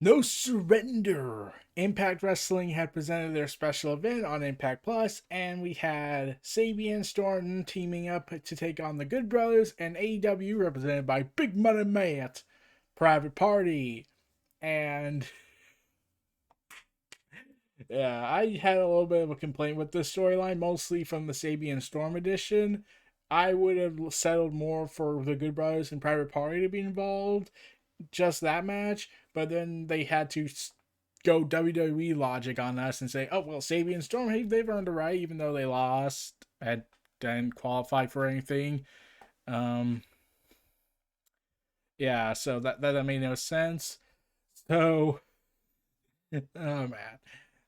No surrender. Impact Wrestling had presented their special event on Impact Plus, and we had Sabin Storm teaming up to take on the Good Brothers, and AEW represented by Big Money Matt, Private Party, and yeah, I had a little bit of a complaint with this storyline, mostly from the Sabian Storm edition. I would have settled more for the Good Brothers and Private Party to be involved, just that match, but then they had to go WWE logic on us and say, oh, well, Sabian Storm, hey, they've earned a right, even though they lost and didn't qualify for anything. Um, yeah, so that made no sense. So, oh man.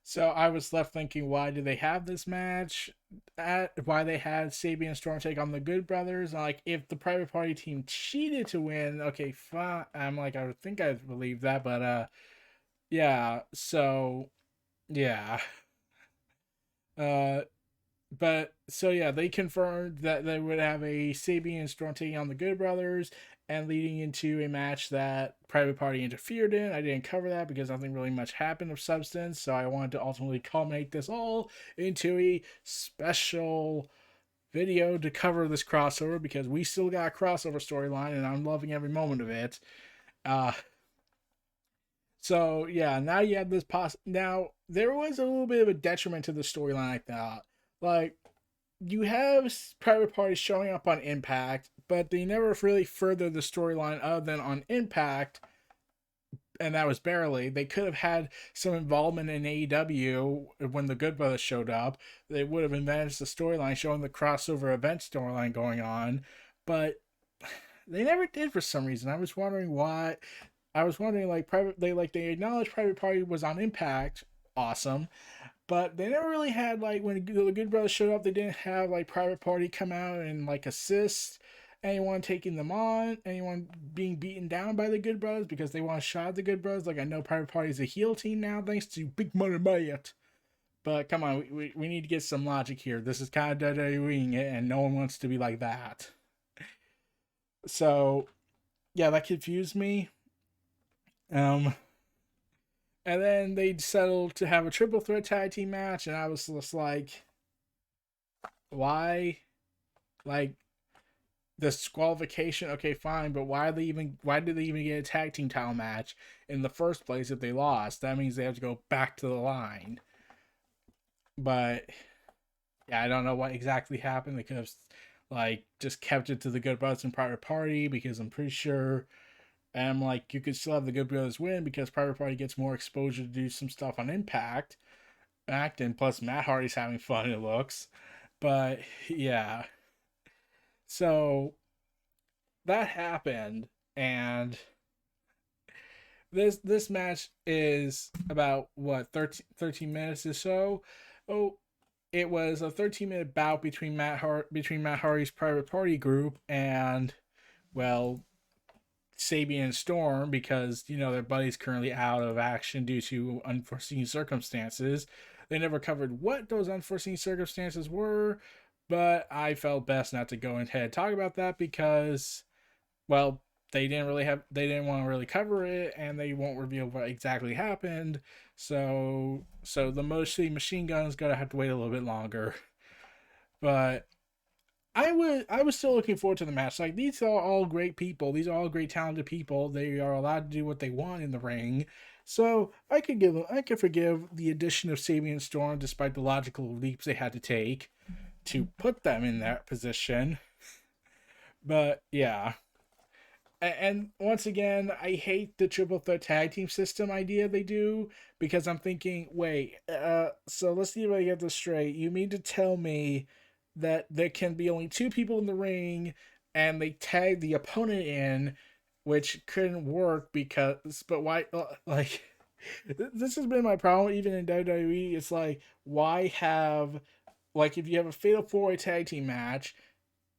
So I was left thinking, why do they have this match? Why they had Sabian Storm take on the Good Brothers? Like, if the Private Party team cheated to win, okay, fine. I'm like, I would think I believe that, but yeah. So yeah. Uh, but so yeah, they confirmed that they would have a Sabian Storm taking on the Good Brothers and leading into a match that Private Party interfered in. I didn't cover that because nothing really much happened of substance, so I wanted to ultimately culminate this all into a special video to cover this crossover because we still got a crossover storyline and I'm loving every moment of it. Uh so yeah, now you have this now there was a little bit of a detriment to the storyline, I thought. Like, you have Private Party showing up on Impact, but they never really furthered the storyline other than on Impact, and that was barely. They could have had some involvement in AEW when the Good Brothers showed up. They would have advanced the storyline, showing the crossover event storyline going on, but they never did for some reason. I was wondering why. I was wondering, like, they acknowledged Private Party was on Impact, awesome, but they never really had, like, when the Good Brothers showed up, they didn't have like Private Party come out and like assist anyone taking them on, anyone being beaten down by the Good Brothers because they want to shot at the Good Brothers. Like, I know Private Party is a heel team now thanks to Big Money Matt. But come on, we need to get some logic here. This is kind of WWEing it, and no one wants to be like that. So yeah, that confused me. Um, and then they settled to have a triple threat tag team match, and I was just like, why? Like, disqualification, okay, fine, but why did they even get a tag team title match in the first place if they lost? That means they have to go back to the line. But yeah, I don't know what exactly happened. They could have like just kept it to the Good Brothers and Private Party because I'm pretty sure, and I'm like, you could still have the Good Brothers win because Private Party gets more exposure to do some stuff on Impact and plus Matt Hardy's having fun, it looks. But yeah, so that happened, and this match is about what, 13 minutes or so. Oh, it was a 13-minute bout between Matt Hardy's Private Party group and, well, Sabian and Storm, because their buddy's currently out of action due to unforeseen circumstances. They never covered what those unforeseen circumstances were, but I felt best not to go ahead and talk about that because, well, they didn't want to really cover it, and they won't reveal what exactly happened. So the mostly machine gun's gonna have to wait a little bit longer. But I was still looking forward to the match. Like, these are all great people. These are all great talented people. They are allowed to do what they want in the ring. So I could forgive the addition of Sabian Storm despite the logical leaps they had to take to put them in that position. But yeah, and once again, I hate the triple threat tag team system idea they do because I'm thinking, wait, so let's see if I get this straight. You mean to tell me that there can be only two people in the ring and they tag the opponent in, which couldn't work because, but why, like, this has been my problem even in WWE. It's like, why have, like, if you have a fatal four-way tag team match,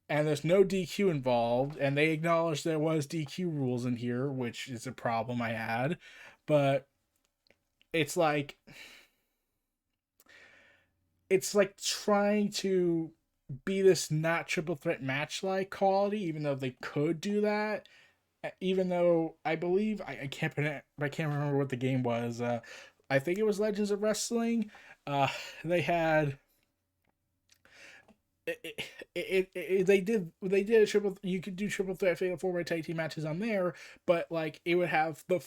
and there's no DQ involved, and they acknowledge there was DQ rules in here, which is a problem I had, but it's like trying to be this not triple threat match like quality, even though they could do that. Even though I believe I can't remember what the game was. I think it was Legends of Wrestling. Uh, they had they did a triple. You could do triple threat fatal four way tag team matches on there, but like it would have the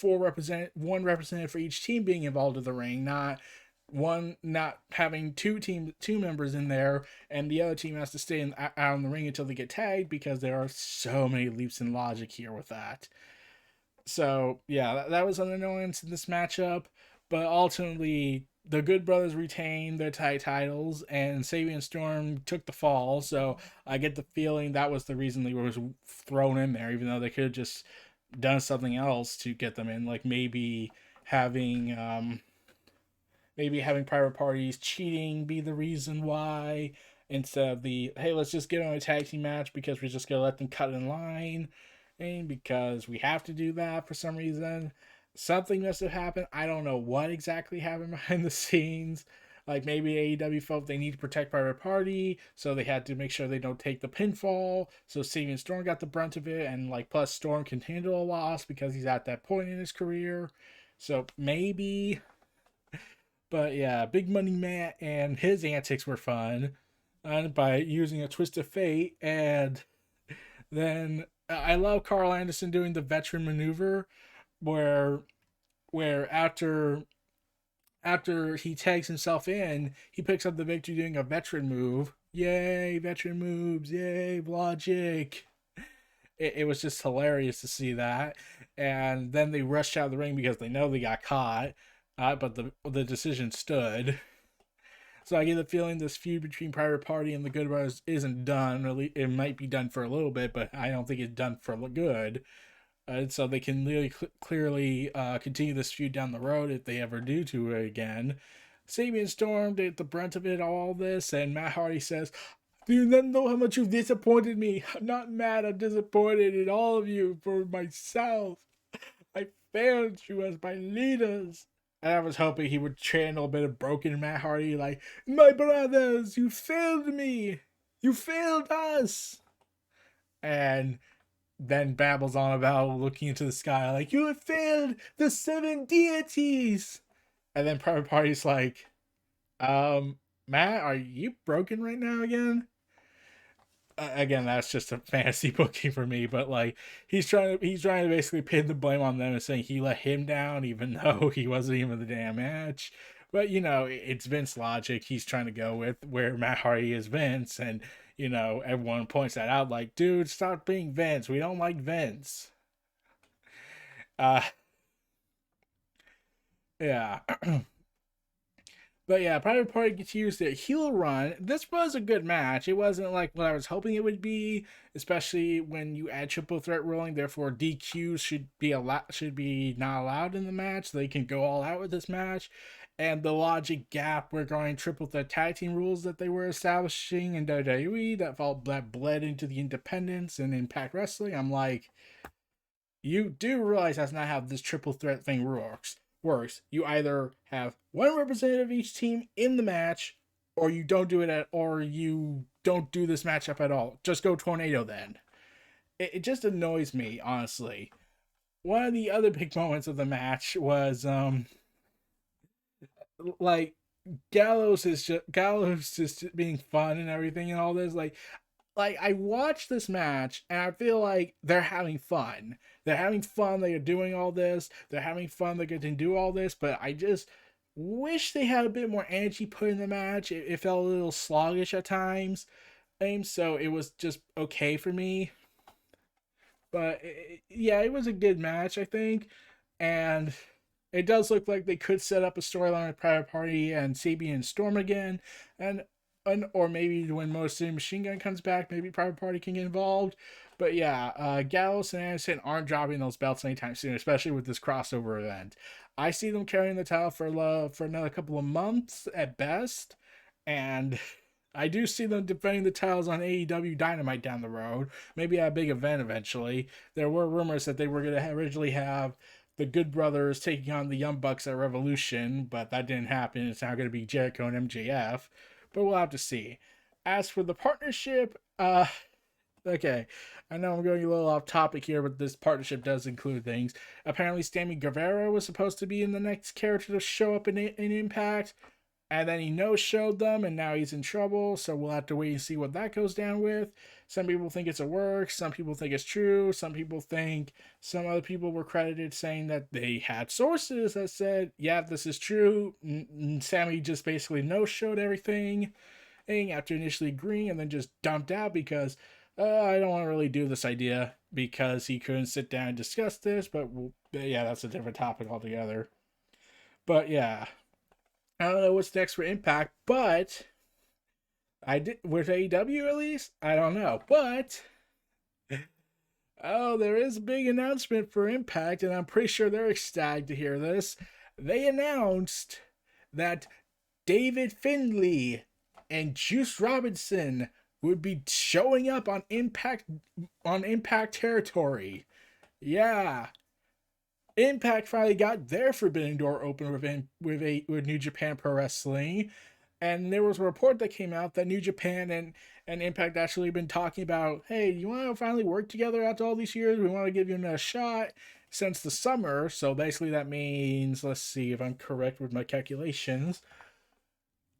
one representative for each team being involved in the ring, not having two members in there, and the other team has to stay out in the ring until they get tagged, because there are so many leaps in logic here with that. So yeah, that was an annoyance in this matchup, but ultimately the Good Brothers retained their tag titles, and Sabin and Storm took the fall. So I get the feeling that was the reason they were thrown in there, even though they could have just done something else to get them in, like having maybe having private parties cheating be the reason why, instead of the hey, let's just get on a tag team match because we're just gonna let them cut in line, and because we have to do that for some reason. Something must have happened. I don't know what exactly happened behind the scenes. Like maybe AEW felt they need to protect private party, so they had to make sure they don't take the pinfall. So Steven Storm got the brunt of it, and like plus Storm can handle a loss because he's at that point in his career. So maybe, but yeah, Big Money Matt and his antics were fun, by using a twist of fate. And then I love Carl Anderson doing the veteran maneuver, where after he tags himself in, he picks up the victory doing a veteran move. Yay, veteran moves! Yay, logic! It was just hilarious to see that. And then they rushed out of the ring because they know they got caught, but the decision stood. So I get the feeling this feud between Private Party and the Good Brothers isn't done. Really, it might be done for a little bit, but I don't think it's done for good. So they can really clearly continue this feud down the road if they ever do to it again. Sabian Storm did the brunt of it, all this, and Matt Hardy says, "Do you not know how much you've disappointed me? I'm not mad, I'm disappointed in all of you for myself. I failed you as my leaders." And I was hoping he would channel a bit of broken Matt Hardy, like, "My brothers, you failed me! You failed us!" And then babbles on about looking into the sky, like, "You have failed the seven deities!" And then Private Party's like, Matt, are you broken right now again? Again, that's just a fantasy booking for me, but like he's trying to basically pin the blame on them and saying he let him down, even though he wasn't even the damn match. But it's Vince logic. He's trying to go with where Matt Hardy is Vince, and everyone points that out, like, dude, stop being Vince. We don't like Vince. Uh, yeah. But yeah, Private Party gets used their heel run. This was a good match. It wasn't like what I was hoping it would be, especially when you add triple threat ruling. Therefore, DQs should be not allowed in the match. So they can go all out with this match. And the logic gap regarding triple threat tag team rules that they were establishing in WWE that bled into the independents and Impact Wrestling. I'm like, you do realize that's not how this triple threat thing works. You either have one representative of each team in the match, or you don't do or you don't do this matchup at all. Just go tornado then. It just annoys me, honestly. One of the other big moments of the match was like Gallows just being fun and everything and all this. Like I watched this match and I feel like they're having fun. They're having fun. They are doing all this. They're having fun. They're getting to do all this. But I just wish they had a bit more energy put in the match. It felt a little sluggish at times. And so it was just okay for me. But yeah, it was a good match, I think. And it does look like they could set up a storyline with Private Party and Sabian and Storm again. And or maybe when Motor City Machine Gun comes back, maybe Private Party can get involved. But yeah, Gallows and Anderson aren't dropping those belts anytime soon, especially with this crossover event. I see them carrying the title for another couple of months at best, and I do see them defending the titles on AEW Dynamite down the road, maybe at a big event eventually. There were rumors that they were going to originally have the Good Brothers taking on the Young Bucks at Revolution, but that didn't happen. It's now going to be Jericho and MJF, but we'll have to see. As for the partnership, Okay, I know I'm going a little off topic here, but this partnership does include things. Apparently, Sammy Guevara was supposed to be in the next character to show up in Impact, and then he no-showed them, and now he's in trouble. So we'll have to wait and see what that goes down with. Some people think it's a work. Some people think it's true. Some people think some other people were credited saying that they had sources that said, "Yeah, this is true." Sammy just basically no-showed everything after initially agreeing, and then just dumped out because I don't want to really do this idea because he couldn't sit down and discuss this. But yeah, that's a different topic altogether. But yeah, I don't know what's next for Impact, but I did with AEW at least. I don't know, but oh, there is a big announcement for Impact, and I'm pretty sure they're ecstatic to hear this. They announced that David Finlay and Juice Robinson would be showing up on Impact territory. Yeah, Impact finally got their Forbidden Door open with New Japan Pro Wrestling, and there was a report that came out that New Japan and Impact actually been talking about, hey, you want to finally work together after all these years? We want to give you another shot since the summer. So basically, that means, let's see if I'm correct with my calculations.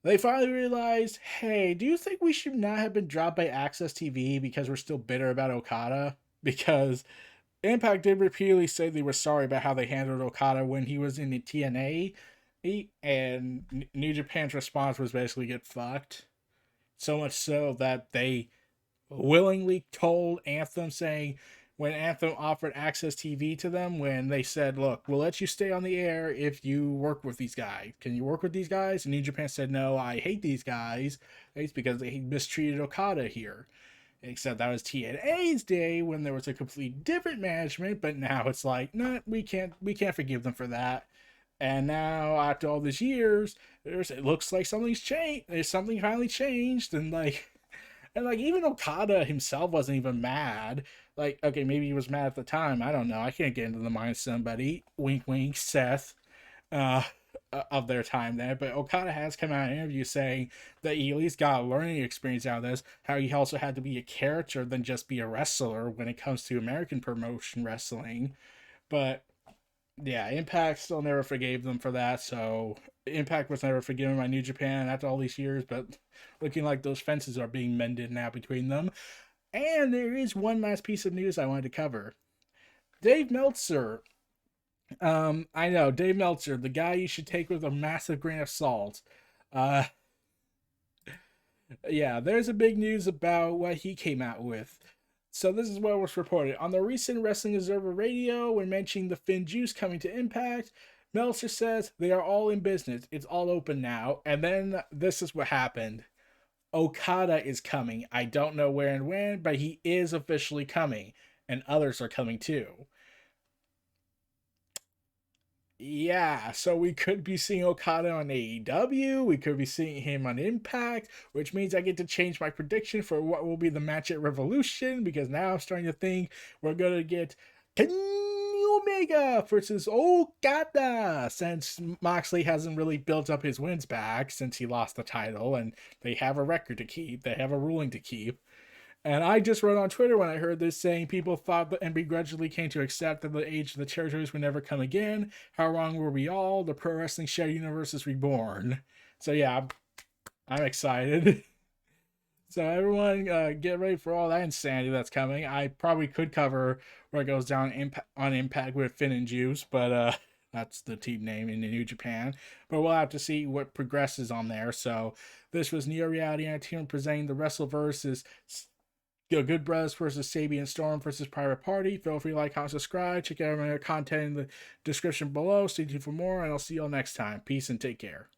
They finally realized, hey, do you think we should not have been dropped by Access TV because we're still bitter about Okada? Because Impact did repeatedly say they were sorry about how they handled Okada when he was in the TNA, and New Japan's response was basically get fucked. So much so that they willingly told Anthem, saying when Anthem offered Access TV to them, when they said, look, we'll let you stay on the air if you work with these guys. Can you work with these guys? And New Japan said, no, I hate these guys. It's because they mistreated Okada here. Except that was TNA's day when there was a completely different management, but now it's like, nah, we can't forgive them for that. And now after all these years, it looks like something's changed. There's something finally changed, and even Okada himself wasn't even mad. Like, okay, maybe he was mad at the time. I don't know. I can't get into the mind of somebody. Wink, wink, Seth. Uh, of their time there, but Okada has come out in interviews saying that he at least got a learning experience out of this, how he also had to be a character than just be a wrestler when it comes to American promotion wrestling. But yeah, Impact still never forgave them for that, so Impact was never forgiven by New Japan after all these years, but looking like those fences are being mended now between them. And there is one last piece of news I wanted to cover. Dave Meltzer, I know, Dave Meltzer, the guy you should take with a massive grain of salt. Uh, yeah, there's a big news about what he came out with. So this is what was reported. On the recent Wrestling Observer Radio, when mentioning the Finn Juice coming to Impact, Meltzer says they are all in business. It's all open now. And then this is what happened. Okada is coming. I don't know where and when, but he is officially coming. And others are coming too. Yeah, so we could be seeing Okada on AEW. We could be seeing him on Impact, which means I get to change my prediction for what will be the match at Revolution, because now I'm starting to think we're going to get Kenny Omega versus Okada, since Moxley hasn't really built up his wins back since he lost the title, and they have a record to keep. They have a ruling to keep. And I just wrote on Twitter when I heard this, saying people thought and begrudgingly came to accept that the age of the territories would never come again. How wrong were we all? The pro wrestling shared universe is reborn. So yeah, I'm excited. So everyone, get ready for all that insanity that's coming. I probably could cover where it goes down on Impact with Finn and Juice, but that's the team name in the New Japan. But we'll have to see what progresses on there. So this was Neo Reality Entertainment presenting the WrestleVerse. Good Brothers versus Sabin and Storm versus Private Party. Feel free to like, comment, subscribe. Check out my content in the description below. Stay tuned for more, and I'll see y'all next time. Peace and take care.